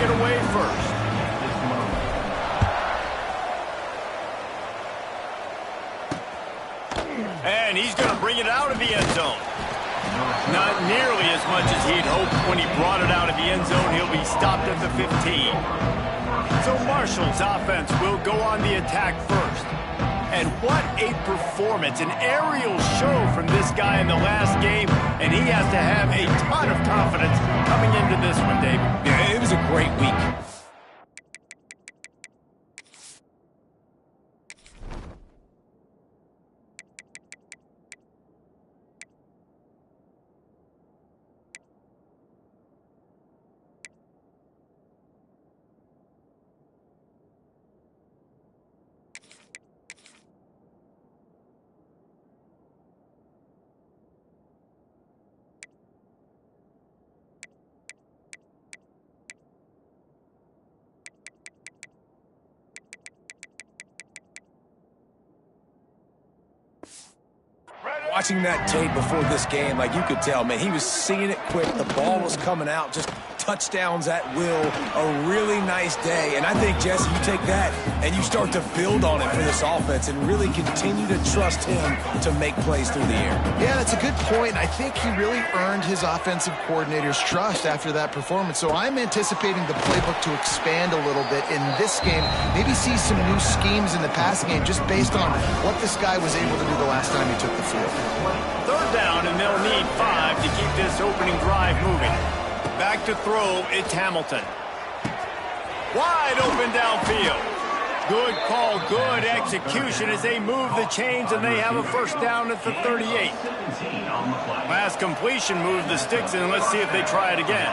it away first. And he's going to bring it out of the end zone. Not nearly as much as he'd hoped when he brought it out of the end zone. He'll be stopped at the 15. So Marshall's offense will go on the attack first. And what a performance, an aerial show from this guy in the last game, and he has to have a ton of confidence coming into this one, David. Yeah, it was a great week. Watching that tape before this game, like you could tell, man, he was seeing it quick. The ball was coming out, just touchdowns at will. A really nice day. And I think, Jesse, you take that and you start to build on it for this offense and really continue to trust him to make plays through the air. Yeah, that's a good point. I think he really earned his offensive coordinator's trust after that performance. So I'm anticipating the playbook to expand a little bit in this game. Maybe see some new schemes in the passing game just based on what this guy was able to do the last time he took the field. Third down, and they'll need 5 to keep this opening drive moving. Back to throw, it's Hamilton. Wide open downfield. Good call, good execution as they move the chains, and they have a first down at the 38. Last completion moved the sticks, and let's see if they try it again.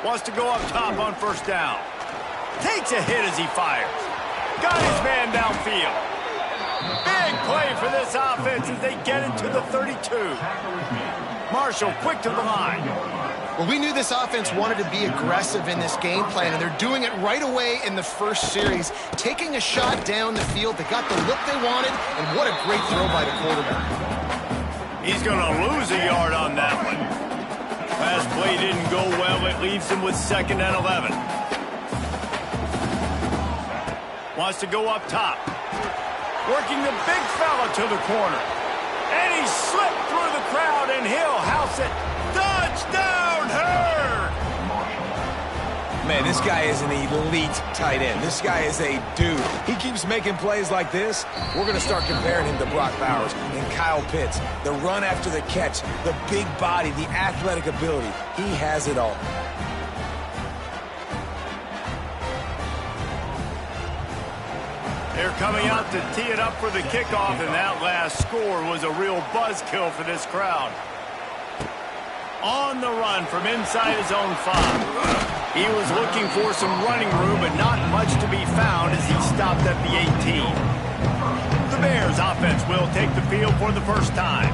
Wants to go up top on first down. Takes a hit as he fires. Got his man downfield. Big play for this offense as they get into the 32. Marshall quick to the line. Well, we knew this offense wanted to be aggressive in this game plan, and they're doing it right away in the first series. Taking a shot down the field, they got the look they wanted, and what a great throw by the quarterback. He's going to lose a yard on that one. Last play didn't go well. It leaves him with 2nd and 11. Wants to go up top. Working the big fella to the corner. And he slipped through the crowd, and he'll house it. Touchdown, Hurd! Man, this guy is an elite tight end. This guy is a dude. He keeps making plays like this. We're going to start comparing him to Brock Bowers and Kyle Pitts. The run after the catch, the big body, the athletic ability. He has it all. They're coming out to tee it up for the kickoff, and that last score was a real buzzkill for this crowd. On the run from inside his own 5. He was looking for some running room, but not much to be found as he stopped at the 18. The Bears offense will take the field for the first time.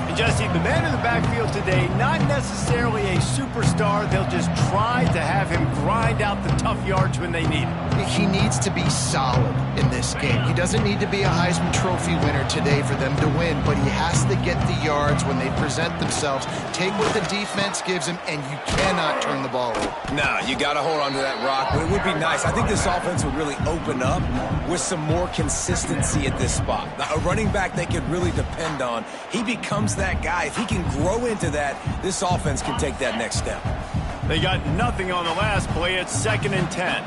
And Jesse, the man in the backfield today, not necessarily a superstar. They'll just try to have him grind out the tough yards when they need it. He needs to be solid in this game. He doesn't need to be a Heisman Trophy winner today for them to win, but he has to get the yards when they present themselves. Take what the defense gives him, and you cannot turn the ball over. No, you got to hold on to that rock, but it would be nice. I think this offense would really open up with some more consistency at this spot. Now, a running back they could really depend on. He becomes that guy. If he can grow into that, this offense can take that next step. They got nothing on the last play. It's 2nd and 10.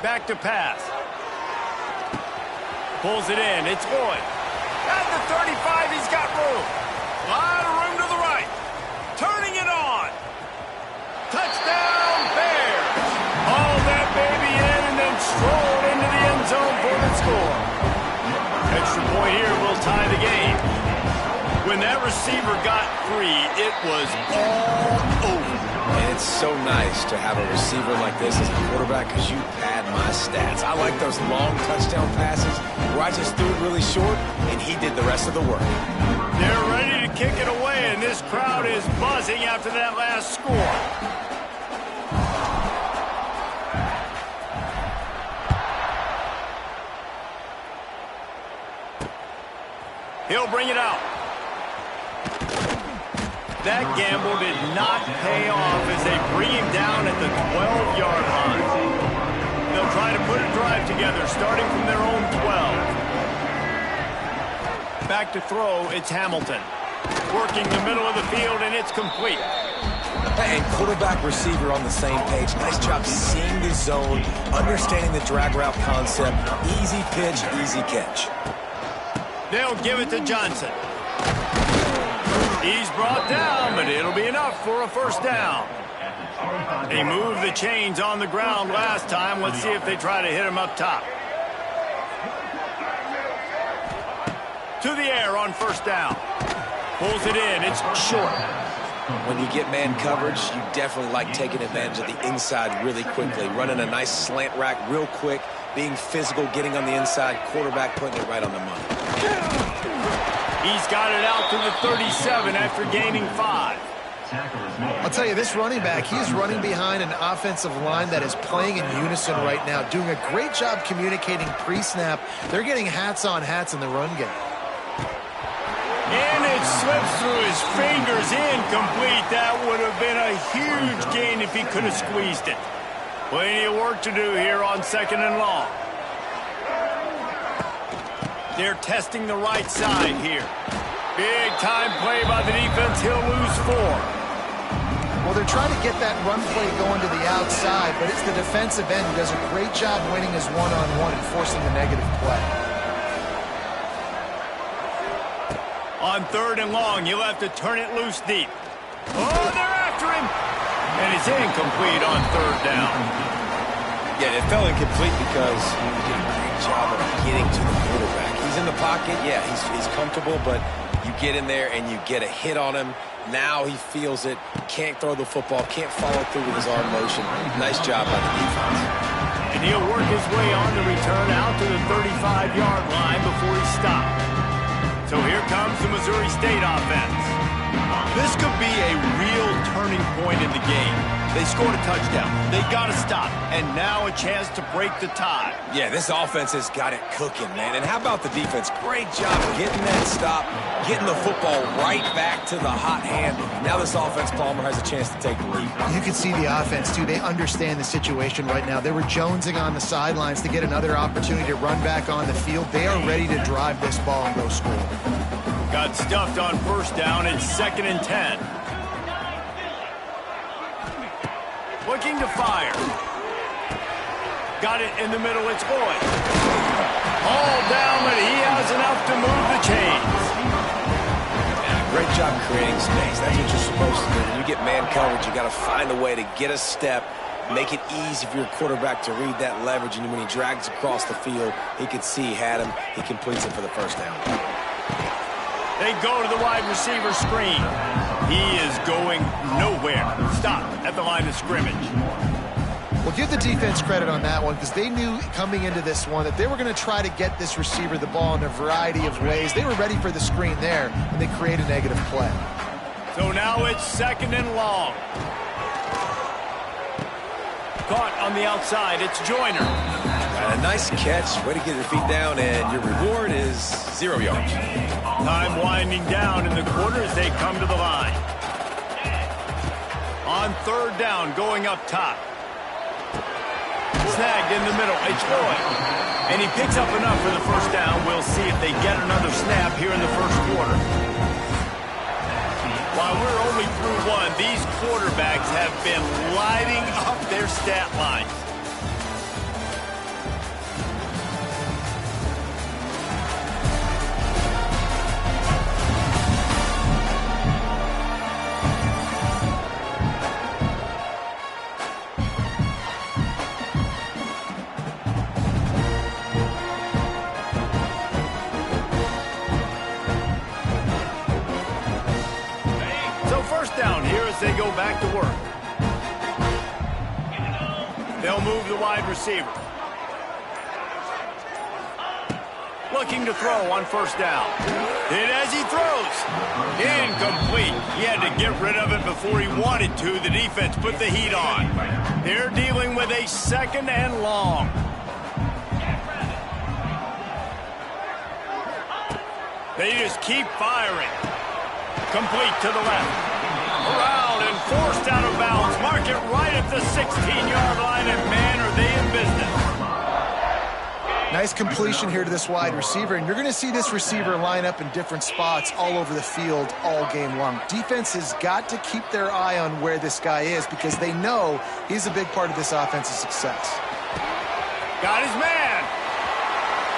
Back to pass. Pulls it in. It's Lloyd. At the 35, he's got room. A lot of room to the right. Turning it on. Touchdown, Bears. Haul that baby in and then stroll into the end zone for the score. Extra point here will tie the game. When that receiver got free, it was all over. And it's so nice to have a receiver like this as a quarterback because you pad my stats. I like those long touchdown passes where I just threw it really short and he did the rest of the work. They're ready to kick it away, and this crowd is buzzing after that last score. He'll bring it out. That gamble did not pay off as they bring him down at the 12-yard line. They'll try to put a drive together, starting from their own 12. Back to throw, it's Hamilton. Working the middle of the field, and it's complete. And quarterback receiver on the same page. Nice job seeing the zone, understanding the drag route concept. Easy pitch, easy catch. They'll give it to Johnson. He's brought down, but it'll be enough for a first down. They moved the chains on the ground last time. Let's see if they try to hit him up top. To the air on first down. Pulls it in. It's short. When you get man coverage, you definitely like taking advantage of the inside really quickly. Running a nice slant rack real quick, being physical, getting on the inside, quarterback putting it right on the money. He's got it out to the 37 after gaining 5. I'll tell you, this running back, he's running behind an offensive line that is playing in unison right now, doing a great job communicating pre-snap. They're getting hats on hats in the run game. And it slips through his fingers, incomplete. That would have been a huge gain if he could have squeezed it. Plenty of work to do here on 2nd and long. They're testing the right side here. Big time play by the defense. He'll lose 4. Well, they're trying to get that run play going to the outside, but it's the defensive end who does a great job winning his one-on-one and forcing the negative play. On 3rd and long, you'll have to turn it loose deep. Oh, they're after him. And it's incomplete on 3rd down. Yeah, it fell incomplete because he did a great job of getting to the quarterback. He's in the pocket. Yeah, he's comfortable, but you get in there and you get a hit on him. Now he feels it. Can't throw the football. Can't follow through with his arm motion. Nice job by the defense. And he'll work his way on the return out to the 35-yard line before he's stopped. So here comes the Missouri State offense. This could be a real turning point in the game. They scored a touchdown. They got to stop. And now a chance to break the tie. Yeah, this offense has got it cooking, man. And how about the defense? Great job getting that stop, getting the football right back to the hot hand. Now this offense, Palmer, has a chance to take the lead. You can see the offense, too. They understand the situation right now. They were jonesing on the sidelines to get another opportunity to run back on the field. They are ready to drive this ball and go score. Got stuffed on first down. It's 2nd and 10. Looking to fire. Got it in the middle. It's Boyd. All down, but he has enough to move the chains. Yeah, great job creating space. That's what you're supposed to do. When you get man coverage, you got to find a way to get a step, make it easy for your quarterback to read that leverage, and when he drags across the field, he can see he had him. He completes it for the first down. They go to the wide receiver screen. He is going nowhere. Stop at the line of scrimmage. Well, give the defense credit on that one because they knew coming into this one that they were going to try to get this receiver the ball in a variety of ways. They were ready for the screen there, and they create a negative play. So now it's 2nd and long. Caught on the outside. It's Joyner. A nice catch. Way to get your feet down, and your reward is 0 yards. Time winding down in the quarter as they come to the line. On 3rd down, going up top. Snagged in the middle. It's Boyd. And he picks up enough for the first down. We'll see if they get another snap here in the first quarter. While we're only through one, these quarterbacks have been lighting up their stat lines. They go back to work. They'll move the wide receiver. Looking to throw on first down. And as he throws, incomplete. He had to get rid of it before he wanted to. The defense put the heat on. They're dealing with a 2nd and long. They just keep firing. Complete to the left. Around and forced out of bounds. Mark it right at the 16-yard line, and man, are they in business. Nice completion here to this wide receiver, and you're going to see this receiver line up in different spots all over the field all game long. Defense has got to keep their eye on where this guy is because they know he's a big part of this offense's success. Got his man.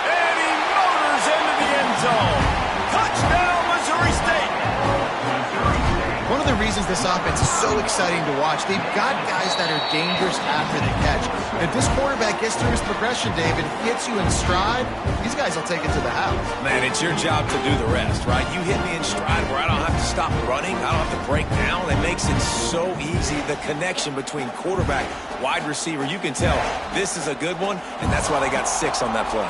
And he motors into the end zone. Touchdown, Missouri State. One of the reasons this offense is so exciting to watch, they've got guys that are dangerous after the catch. If this quarterback gets through his progression, David, gets you in stride, these guys will take it to the house. Man, it's your job to do the rest, right? You hit me in stride where I don't have to stop running. I don't have to break down. It makes it so easy. The connection between quarterback, wide receiver, you can tell this is a good one, and that's why they got 6 on that play.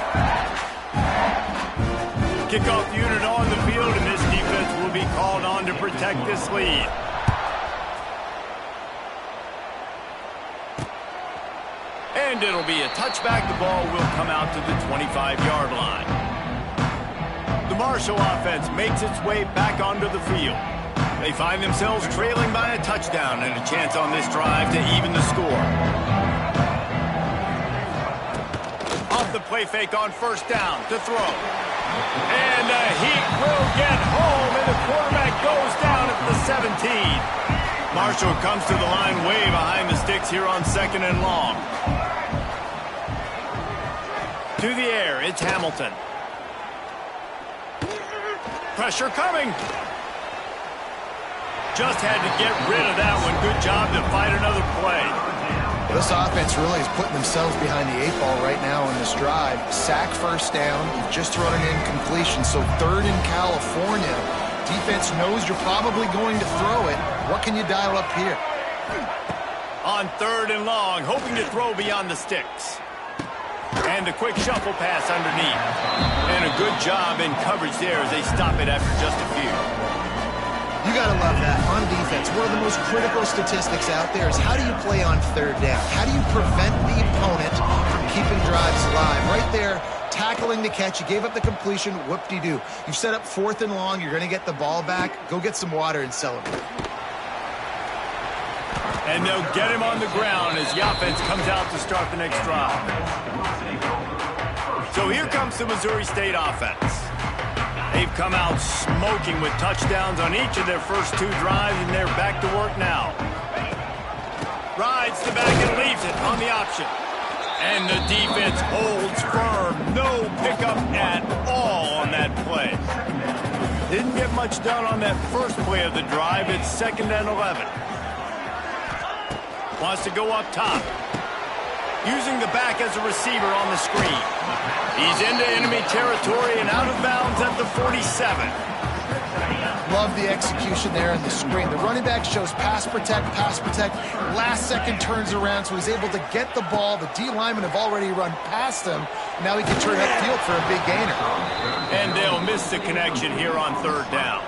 Kickoff unit on the field, and this defense will be called on to protect this lead. And it'll be a touchback. The ball will come out to the 25-yard line. The Marshall offense makes its way back onto the field. They find themselves trailing by a touchdown and a chance on this drive to even the score. Off the play fake on first down to throw. And he will get home, and the quarterback goes down at the 17. Marshall comes to the line way behind the sticks here on 2nd and long. To the air, it's Hamilton. Pressure coming. Just had to get rid of that one. Good job to fight another play. This offense really is putting themselves behind the 8 ball right now on this drive. Sack first down. You've just thrown an incompletion, so 3rd in California. Defense knows you're probably going to throw it. What can you dial up here? On 3rd and long, hoping to throw beyond the sticks. And a quick shuffle pass underneath. And a good job in coverage there as they stop it after just a few. You got to love that. On defense, one of the most critical statistics out there is how do you play on 3rd down? How do you prevent the opponent from keeping drives alive? Right there, tackling the catch. You gave up the completion. Whoop-de-doo. You've set up 4th and long. You're going to get the ball back. Go get some water and celebrate. And they'll get him on the ground as the offense comes out to start the next drive. So here comes the Missouri State offense. They've come out smoking with touchdowns on each of their first 2 drives, and they're back to work now. Rides the back and leaves it on the option. And the defense holds firm. No pickup at all on that play. Didn't get much done on that first play of the drive. It's 2nd and 11. Wants to go up top. Using the back as a receiver on the screen. He's into enemy territory and out of bounds at the 47. Love the execution there in the screen. The running back shows pass protect. Last second turns around, so he's able to get the ball. The D linemen have already run past him. Now he can turn upfield for a big gainer. And they'll miss the connection here on 3rd down.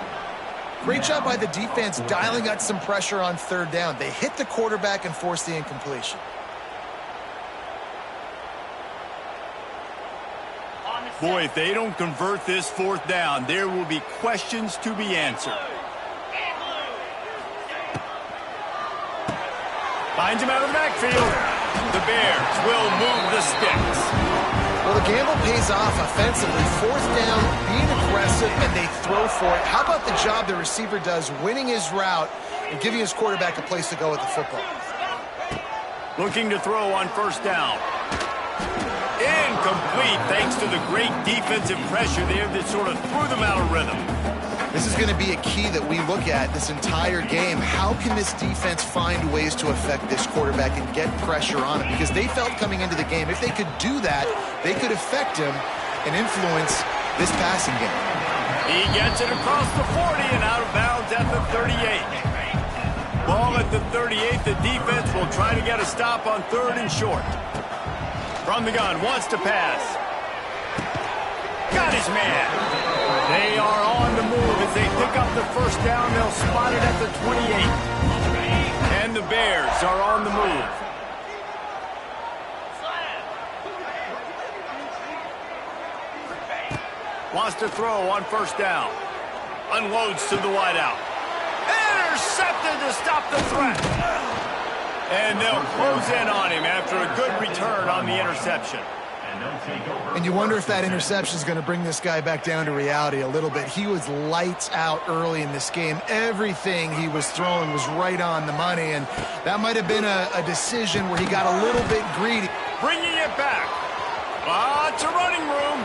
Great job by the defense dialing out some pressure on 3rd down. They hit the quarterback and forced the incompletion. Boy, if they don't convert this 4th down, there will be questions to be answered. Finds him out of the backfield. The Bears will move the sticks. Well, the gamble pays off offensively. 4th down, being aggressive, and they throw for it. How about the job the receiver does winning his route and giving his quarterback a place to go with the football? Looking to throw on 1st down. Incomplete thanks to the great defensive pressure there that sort of threw them out of rhythm. This is going to be a key that we look at this entire game. How can this defense find ways to affect this quarterback and get pressure on him? Because they felt coming into the game, if they could do that, they could affect him and influence this passing game. He gets it across the 40 and out of bounds at the 38. Ball at the 38. The defense will try to get a stop on 3rd and short. From the gun, wants to pass. Got his man. They are on the move as they pick up the 1st down. They'll spot it at the 28. And the Bears are on the move. Wants to throw on first down. Unloads to the wideout. Intercepted to stop the threat. And they'll close in on him after a good return on the interception. And you wonder if that interception is going to bring this guy back down to reality a little bit. He was lights out early in this game. Everything he was throwing was right on the money, and that might have been a decision where he got a little bit greedy. Bringing it back. Lots of running room.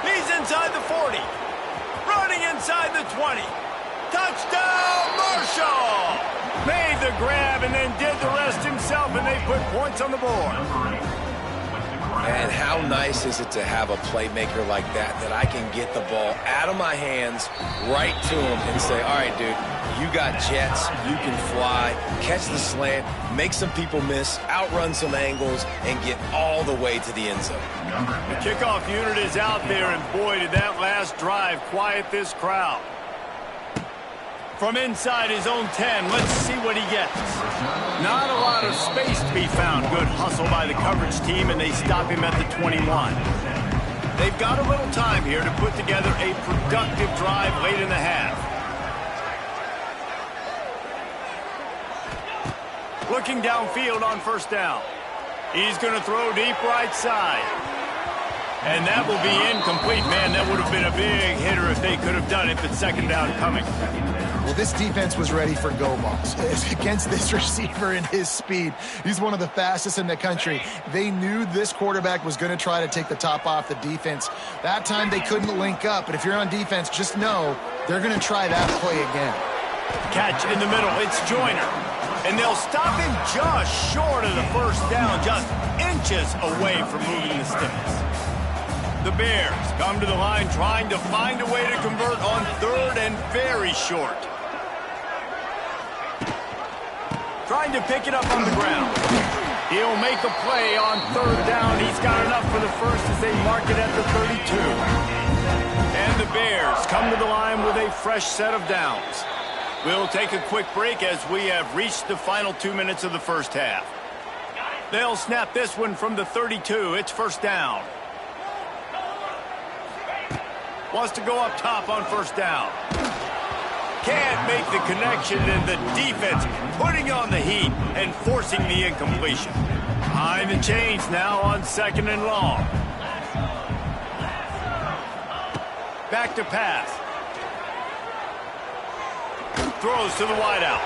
He's inside the 40. Running inside the 20. Touchdown, Marshall! Made the grab and then did the rest himself, and they put points on the board. And how nice is it to have a playmaker like that I can get the ball out of my hands right to him and say, all right, dude, you got jets, you can fly, catch the slant, make some people miss, outrun some angles, and get all the way to the end zone. The kickoff unit is out there, and boy, did that last drive quiet this crowd. From inside his own 10, let's see what he gets. Not a lot of space to be found. Good hustle by the coverage team, and they stop him at the 21. They've got a little time here to put together a productive drive late in the half. Looking downfield on first down. He's going to throw deep right side. And that will be incomplete. Man, that would have been a big hitter if they could have done it, but second down coming. Well, this defense was ready for go balls against this receiver and his speed. He's one of the fastest in the country. They knew this quarterback was going to try to take the top off the defense. That time they couldn't link up, but if you're on defense, just know they're going to try that play again. Catch in the middle. It's Joyner. And they'll stop him just short of the first down, just inches away from moving the sticks. The Bears come to the line trying to find a way to convert on third and very short. Trying to pick it up on the ground. He'll make a play on third down. He's got enough for the first as they mark it at the 32. And the Bears come to the line with a fresh set of downs. We'll take a quick break as we have reached the final 2 minutes of the first half. They'll snap this one from the 32. It's first down. Wants to go up top on first down. Can't make the connection, and the defense putting on the heat and forcing the incompletion. Behind the chains now on second and long. Back to pass. Throws to the wideout.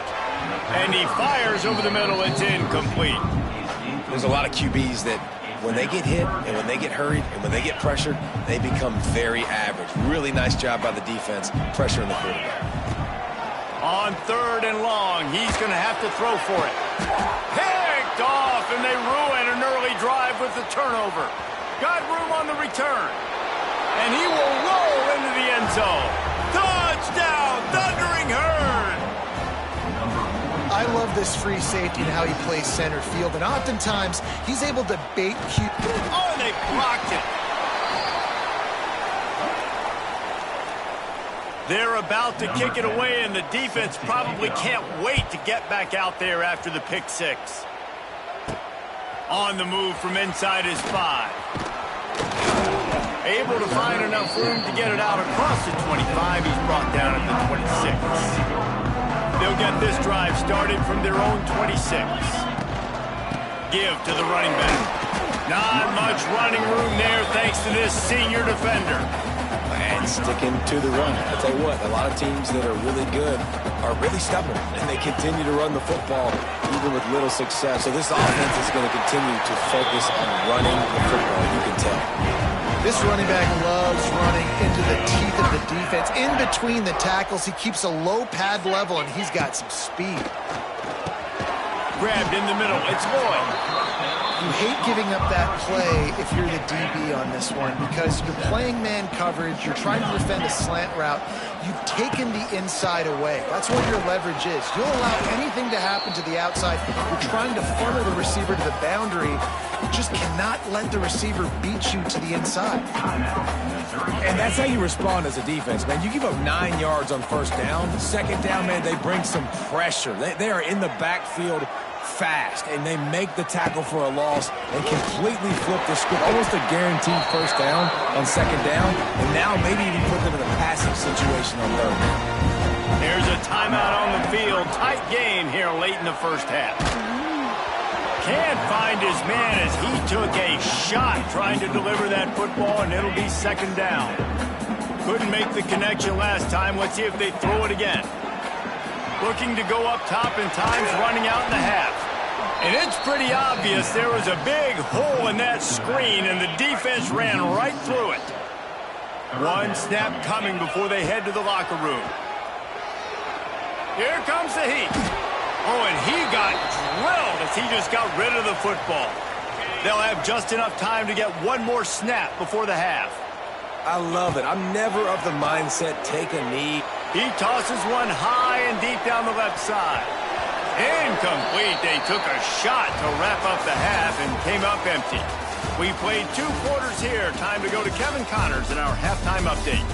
And he fires over the middle. It's incomplete. There's a lot of QBs that when they get hit and when they get hurried and when they get pressured, they become very average. Really nice job by the defense, pressuring the quarterback. On third and long, he's going to have to throw for it. Picked off, and they ruin an early drive with the turnover. Got room on the return. And he will roll into the end zone. Touchdown, Thundering Herd! I love this free safety and how he plays center field, and oftentimes he's able to bait Q. Oh, they blocked it. They're about to kick it away, and the defense probably can't wait to get back out there after the pick six. On the move from inside his 5. Able to find enough room to get it out across the 25. He's brought down at the 26. They'll get this drive started from their own 26. Give to the running back. Not much running room there thanks to this senior defender. And sticking to the run. I'll tell you what, a lot of teams that are really good are really stubborn, and they continue to run the football even with little success. So this offense is going to continue to focus on running the football, you can tell. This running back loves running into the teeth of the defense. In between the tackles, he keeps a low pad level, and he's got some speed. Grabbed in the middle. It's Lloyd. You hate giving up that play if you're the DB on this one because you're playing man coverage, you're trying to defend a slant route, you've taken the inside away. That's where your leverage is. You'll allow anything to happen to the outside. You're trying to funnel the receiver to the boundary. You just cannot let the receiver beat you to the inside. And that's how you respond as a defense, man. You give up 9 yards on first down. Second down, man, they bring some pressure. They are in the backfield fast, and they make the tackle for a loss and completely flip the script. Almost a guaranteed first down on second down, and now maybe even put them in a passing situation on third down. There's a timeout on the field. Tight game here late in the first half. Can't find his man as he took a shot trying to deliver that football, and it'll be second down. Couldn't make the connection last time. Let's see if they throw it again. Looking to go up top, and time's running out in the half. And it's pretty obvious there was a big hole in that screen, and the defense ran right through it. One snap coming before they head to the locker room. Here comes the heat. Oh, and he got drilled as he just got rid of the football. They'll have just enough time to get one more snap before the half. I love it. I'm never of the mindset, take a knee. He tosses one high and deep down the left side. Incomplete. They took a shot to wrap up the half and came up empty. We played 2 quarters here. Time to go to Kevin Connors in our halftime update.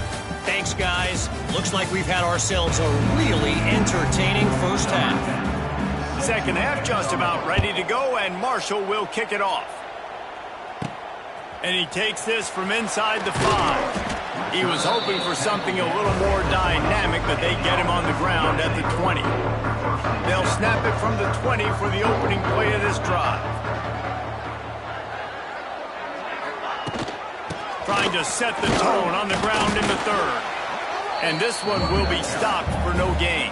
Thanks, guys. Looks like we've had ourselves a really entertaining first half. Second half just about ready to go, and Marshall will kick it off. And he takes this from inside the 5. He was hoping for something a little more dynamic, but they get him on the ground at the 20. They'll snap it from the 20 for the opening play of this drive. Trying to set the tone on the ground in the third. And this one will be stopped for no gain.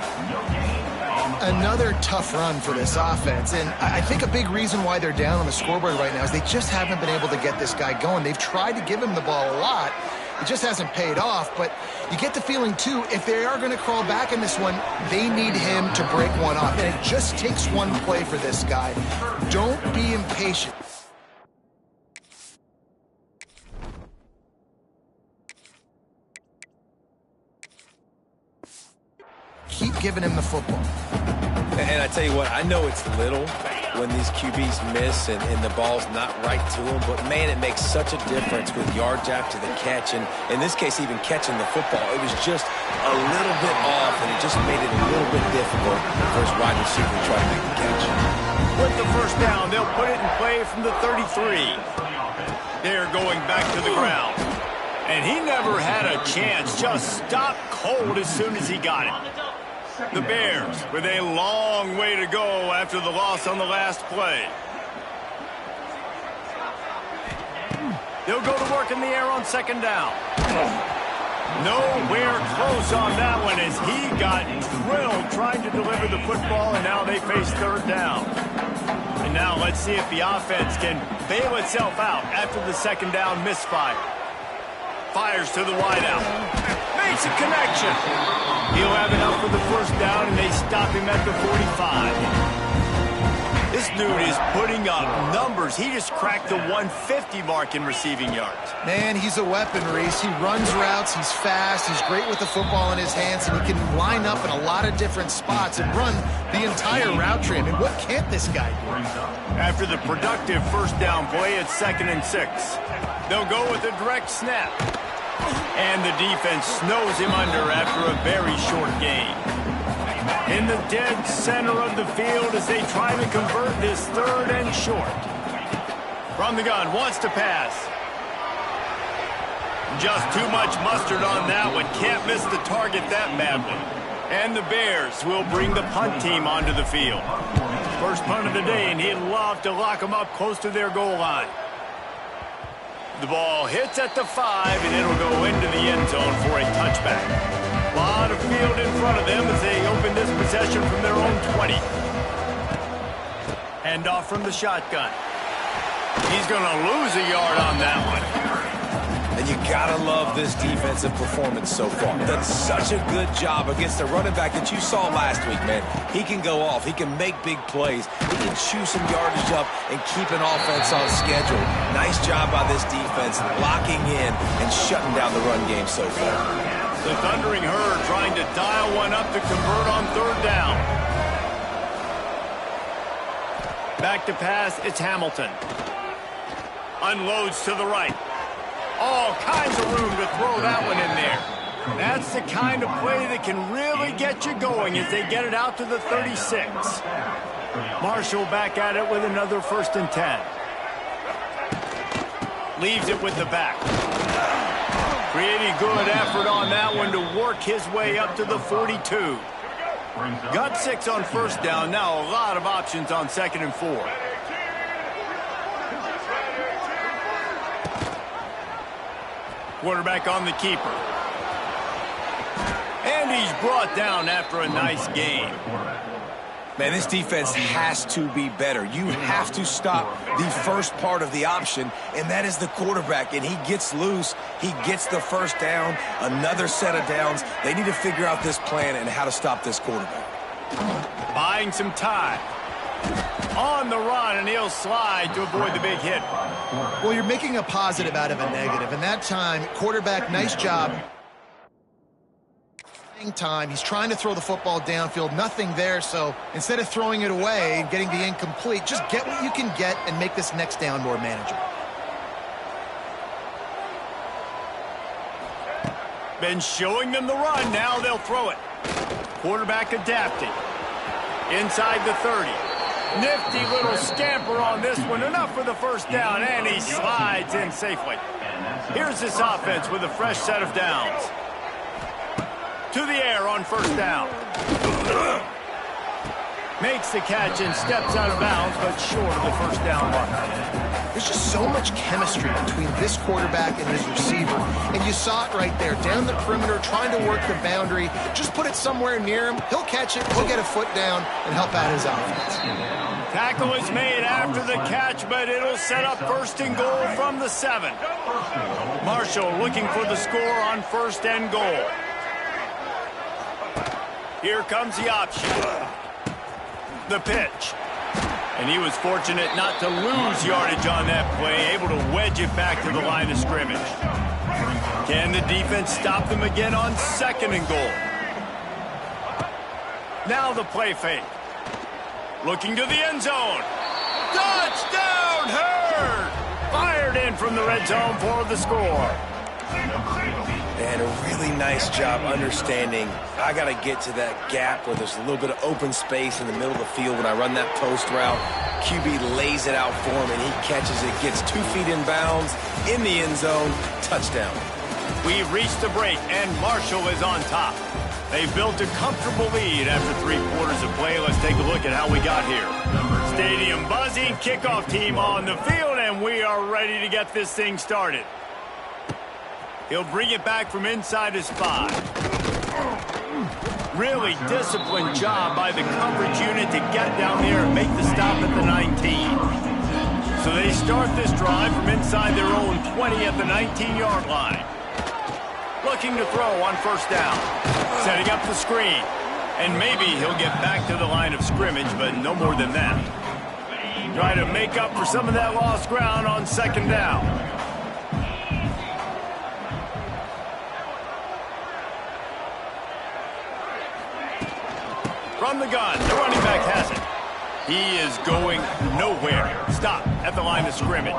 Another tough run for this offense, and I think a big reason why they're down on the scoreboard right now is they just haven't been able to get this guy going. They've tried to give him the ball a lot. It just hasn't paid off, but you get the feeling, too, if they are going to crawl back in this one, they need him to break one off, and it just takes one play for this guy. Don't be impatient. Keep giving him the football. And I tell you what, I know it's little when these QBs miss and the ball's not right to them, but man, it makes such a difference with yards after the catch, and in this case, even catching the football. It was just a little bit off, and it just made it a little bit difficult for his wide receiver to try to make the catch. With the first down, they'll put it in play from the 33. They're going back to the ground. And he never had a chance, just stopped cold as soon as he got it. The Bears with a long way to go after the loss on the last play. They'll go to work in the air on second down. Nowhere close on that one as he got drilled trying to deliver the football, and now they face third down. And now let's see if the offense can bail itself out after the second down misfire. Fires to the wideout. Makes a connection. He'll have enough for the first down, and they stop him at the 45. This dude is putting up numbers. He just cracked the 150 mark in receiving yards. Man, he's a weapon, Reese. He runs routes, he's fast, he's great with the football in his hands, and he can line up in a lot of different spots and run the entire route tree. I mean, what can't this guy do? After the productive first down play, it's 2nd and 6. They'll go with a direct snap. And the defense snows him under after a very short gain. In the dead center of the field as they try to convert this 3rd and short. From the gun, wants to pass. Just too much mustard on that one. Can't miss the target that badly. And the Bears will bring the punt team onto the field. First punt of the day, and he'd love to lock them up close to their goal line. The ball hits at the 5, and it'll go into the end zone for a touchback. A lot of field in front of them as they open this possession from their own 20. Hand off from the shotgun. He's going to lose a yard on that one. And you gotta love this defensive performance so far. Done such a good job against the running back that you saw last week, man. He can go off. He can make big plays. He can chew some yardage up and keep an offense on schedule. Nice job by this defense locking in and shutting down the run game so far. The Thundering Herd trying to dial one up to convert on 3rd down. Back to pass, it's Hamilton. Unloads to the right. All kinds of room to throw that one in there. That's the kind of play that can really get you going as they get it out to the 36. Marshall back at it with another 1st and 10. Leaves it with the back. Pretty good effort on that one to work his way up to the 42. Got 6 on 1st down. Now a lot of options on 2nd and 4. Quarterback on the keeper. And he's brought down after a nice game. Man, this defense has to be better. You have to stop the first part of the option, and that is the quarterback. And he gets loose. He gets the 1st down, another set of downs. They need to figure out this plan and how to stop this quarterback. Buying some time. On the run, and he'll slide to avoid the big hit. Well, you're making a positive out of a negative. And that time, quarterback, nice job. Time. He's trying to throw the football downfield. Nothing there, so instead of throwing it away and getting the incomplete, just get what you can get and make this next down more manageable. Been showing them the run. Now they'll throw it. Quarterback adapting. Inside the 30. Nifty little scamper on this one. Enough for the 1st down, and he slides in safely. Here's this offense with a fresh set of downs. To the air on 1st down. Makes the catch and steps out of bounds, but short of the 1st down mark. There's just so much chemistry between this quarterback and his receiver. And you saw it right there, down the perimeter, trying to work the boundary. Just put it somewhere near him. He'll catch it, he'll get a foot down, and help out his offense. Tackle is made after the catch, but it'll set up 1st and goal from the 7. Marshall looking for the score on 1st and goal. Here comes the option. The pitch. And he was fortunate not to lose yardage on that play, able to wedge it back to the line of scrimmage. Can the defense stop them again on 2nd and goal? Now the play fake. Looking to the end zone. Touchdown, Hurd! Fired in from the red zone for the score. And a really nice job understanding I got to get to that gap where there's a little bit of open space in the middle of the field when I run that post route. QB lays it out for him, and he catches it, gets 2 feet in bounds, in the end zone, touchdown. We've reached the break, and Marshall is on top. They've built a comfortable lead after 3 quarters of play. Let's take a look at how we got here. Stadium buzzing, kickoff team on the field, and we are ready to get this thing started. He'll bring it back from inside his 5. Really disciplined job by the coverage unit to get down there and make the stop at the 19. So they start this drive from inside their own 20 at the 19-yard line. Looking to throw on 1st down. Setting up the screen. And maybe he'll get back to the line of scrimmage, but no more than that. Try to make up for some of that lost ground on 2nd down. From the gun, the running back has it. He is going nowhere. Stop at the line of scrimmage.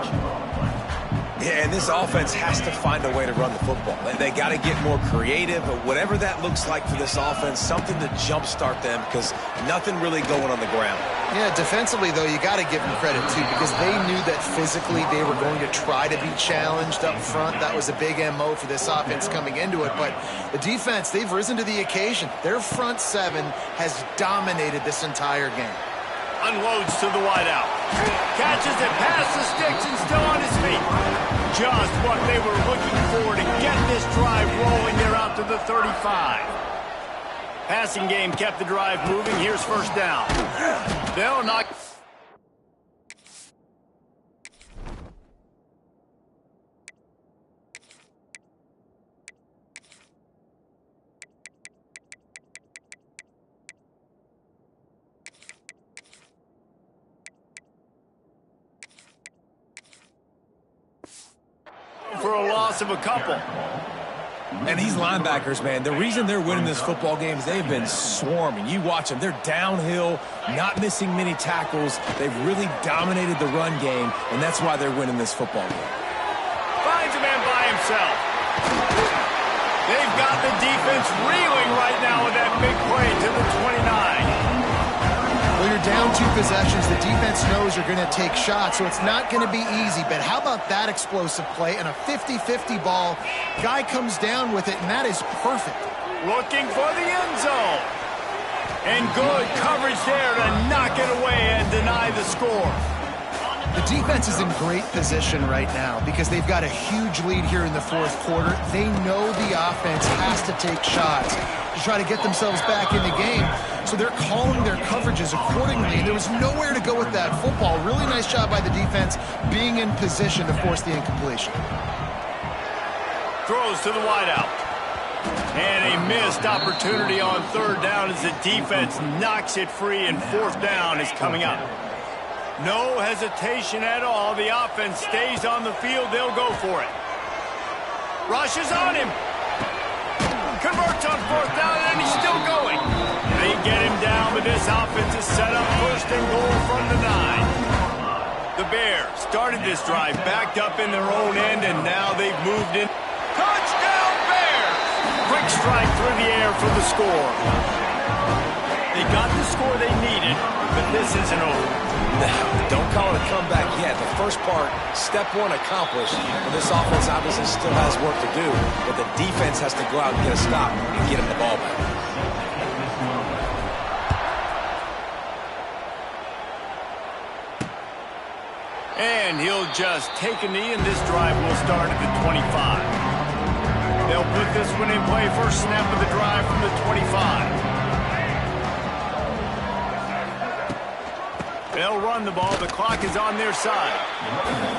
Yeah, and this offense has to find a way to run the football. They got to get more creative, but whatever that looks like for this offense, something to jumpstart them because nothing really going on the ground. Yeah, defensively, though, you got to give them credit, too, because they knew that physically they were going to try to be challenged up front. That was a big MO for this offense coming into it. But the defense, they've risen to the occasion. Their front 7 has dominated this entire game. Unloads to the wideout. Catches it past the sticks and still on his feet. Just what they were looking for to get this drive rolling. They're out to the 35. Passing game kept the drive moving. Here's 1st down. They'll knock. For a loss of a couple. And these linebackers, man, the reason they're winning this football game is they've been swarming. You watch them. They're downhill, not missing many tackles. They've really dominated the run game, and that's why they're winning this football game. Finds a man by himself. They've got the defense reeling right now with that big play to the 29. Well, you're down 2 possessions. The defense knows you're going to take shots, so it's not going to be easy. But how about that explosive play and a 50-50 ball? Guy comes down with it, and that is perfect. Looking for the end zone. And good coverage there to knock it away and deny the score. The defense is in great position right now because they've got a huge lead here in the 4th quarter. They know the offense has to take shots to try to get themselves back in the game. So they're calling their coverages accordingly. There was nowhere to go with that football. Really nice job by the defense being in position to force the incompletion. Throws to the wideout. And a missed opportunity on 3rd down as the defense knocks it free, and 4th down is coming up. No hesitation at all. The offense stays on the field. They'll go for it. Rushes on him. Converts on 4th down, and he's still going. They get him down, but this offense is set up 1st and goal from the 9. The Bears started this drive backed up in their own end, and now they've moved in. Touchdown, Bears! Quick strike through the air for the score. They got the score they needed, but this isn't over. No, don't call it a comeback yet. The first part, step 1 accomplished. And this offense obviously still has work to do, but the defense has to go out and get a stop and get him the ball back. And he'll just take a knee, and this drive will start at the 25. They'll put this one in play. First snap of the drive from the 25. They'll run the ball. The clock is on their side.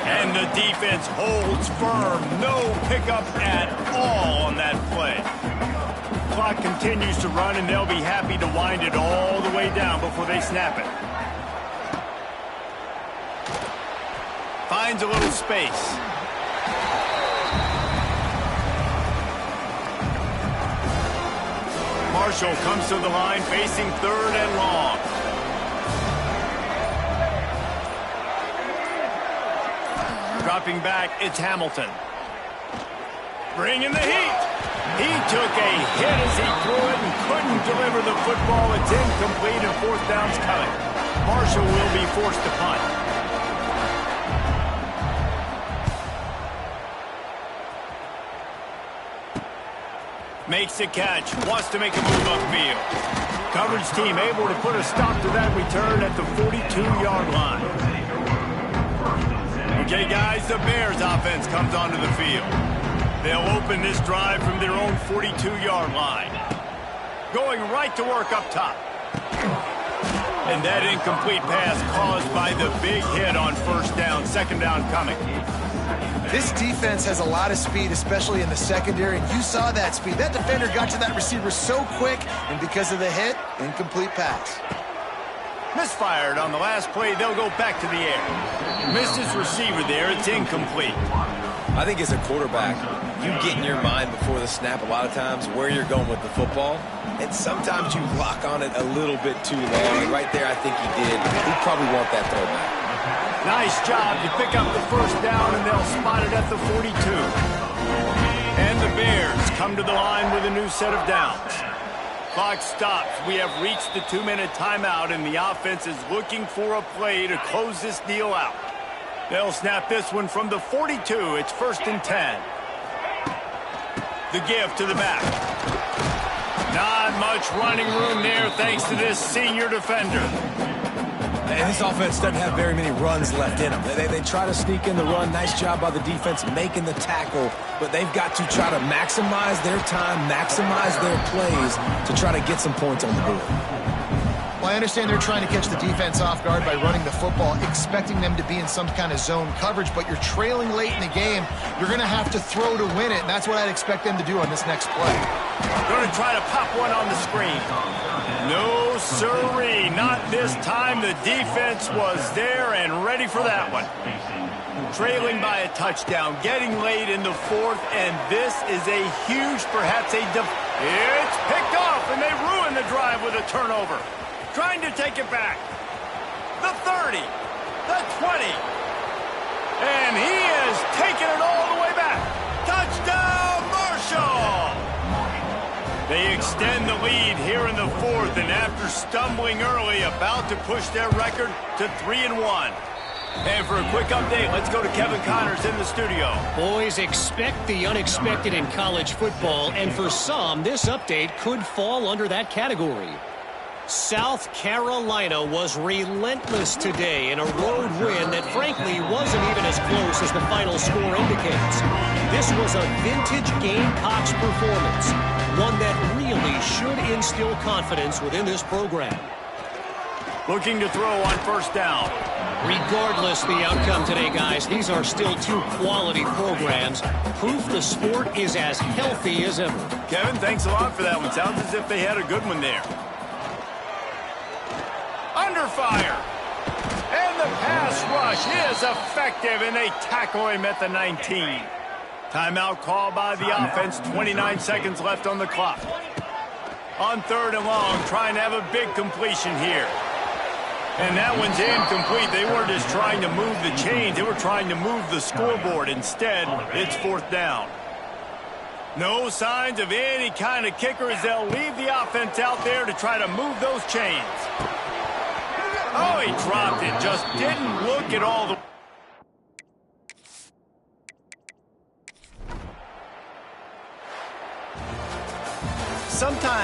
And the defense holds firm. No pickup at all on that play. Clock continues to run, and they'll be happy to wind it all the way down before they snap it. Finds a little space. Marshall comes to the line facing 3rd and long. Dropping back, it's Hamilton. Bringing the heat. He took a hit as he threw it and couldn't deliver the football. It's incomplete, and 4th down's coming. Marshall will be forced to punt. Makes the catch. Wants to make a move upfield. Coverage team able to put a stop to that return at the 42-yard line. Okay, guys, the Bears offense comes onto the field. They'll open this drive from their own 42-yard line. Going right to work up top. And that incomplete pass caused by the big hit on 1st down. 2nd down coming. This defense has a lot of speed, especially in the secondary, and you saw that speed. That defender got to that receiver so quick, and because of the hit, incomplete pass. Misfired on the last play. They'll go back to the air. Missed his receiver there. It's incomplete. I think as a quarterback, you get in your mind before the snap a lot of times where you're going with the football, and sometimes you lock on it a little bit too long. And right there, I think he did. He probably want that throwback. Nice job to pick up the 1st down, and they'll spot it at the 42. And the Bears come to the line with a new set of downs. Clock stops. We have reached the 2-minute timeout, and the offense is looking for a play to close this deal out. They'll snap this one from the 42. It's 1st and 10. The give to the back. Not much running room there thanks to this senior defender. And this offense doesn't have very many runs left in them. They try to sneak in the run. Nice job by the defense making the tackle. But they've got to try to maximize their time, maximize their plays to try to get some points on the board. Well, I understand they're trying to catch the defense off guard by running the football, expecting them to be in some kind of zone coverage, but you're trailing late in the game. You're going to have to throw to win it, and that's what I'd expect them to do on this next play. Going to try to pop one on the screen. No, sirree, not this time. The defense was there and ready for that one. Trailing by a touchdown, getting late in the 4th, and this is a huge, perhaps it's picked off, and they ruin the drive with a turnover. Trying to take it back. The 30, the 20, and he has taken it all the way back. Touchdown, Marshall! They extend the lead here in the fourth, and after stumbling early, about to push their record to 3-1. And for a quick update, let's go to Kevin Connors in the studio. Boys, expect the unexpected in college football, and for some, this update could fall under that category. South Carolina was relentless today in a road win that frankly wasn't even as close as the final score indicates. This was a vintage Gamecocks performance, one that really should instill confidence within this program. Looking to throw on first down. Regardless the outcome today, guys, these are still two quality programs. Proof the sport is as healthy as ever. Kevin, thanks a lot for that one. Sounds as if they had a good one there. Under fire. And the pass rush is effective, and they tackle him at the 19. Timeout called by the offense. 29 seconds left on the clock. On 3rd and long, trying to have a big completion here. And that one's incomplete. They weren't just trying to move the chains. They were trying to move the scoreboard. Instead, it's 4th down. No signs of any kind of kicker as they'll leave the offense out there to try to move those chains. Oh, he dropped it. Just didn't look at all the... Sometimes